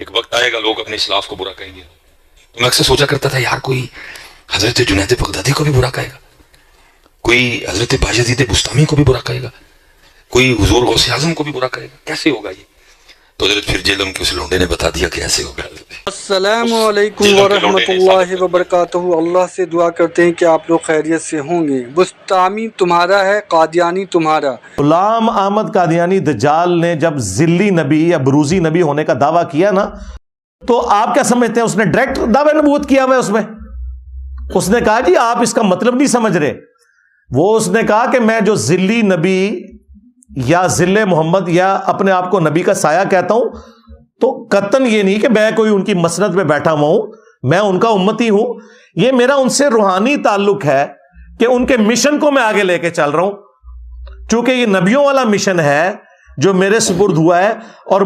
ایک وقت آئے گا لوگ اپنے اسلاف کو برا کہیں گے. تو میں اکثر سوچا کرتا تھا یار کوئی حضرت جنید بغدادی کو بھی برا کہے گا, کوئی حضرت بایزید بستامی کو بھی برا کہے گا, کوئی حضور غوث اعظم کو بھی برا کہے گا, کیسے ہوگا یہ؟ تو حضرت پھر جیلم کے اس لونڈے نے بتا دیا کہ ایسے ہوگا. السلام علیکم ورحمۃ اللہ وبرکاتہ. اللہ سے دعا کرتے ہیں کہ آپ لوگ خیریت سے ہوں گے. بستامی تمہارا ہے, قادیانی تمہارا. غلام احمد قادیانی دجال نے جب ذلی نبی یا بروزی نبی ہونے کا دعویٰ کیا نا, تو آپ کیا سمجھتے ہیں؟ اس نے ڈائریکٹ دعوی نبوت کیا ہوا ہے. اس نے کہا جی آپ اس کا مطلب نہیں سمجھ رہے. وہ اس نے کہا کہ میں جو ذلی نبی یا ذل محمد یا اپنے آپ کو نبی کا سایہ کہتا ہوں, تو قطعاً یہ نہیں کہ میں کوئی ان کی مسند پہ بیٹھا ہوا ہوں, میں ان کا امتی ہوں. یہ میرا ان سے روحانی تعلق ہے کہ ان کے مشن کو میں آگے لے کے چل رہا ہوں, چونکہ یہ نبیوں والا مشن ہے جو میرے سپرد ہوا ہے. اور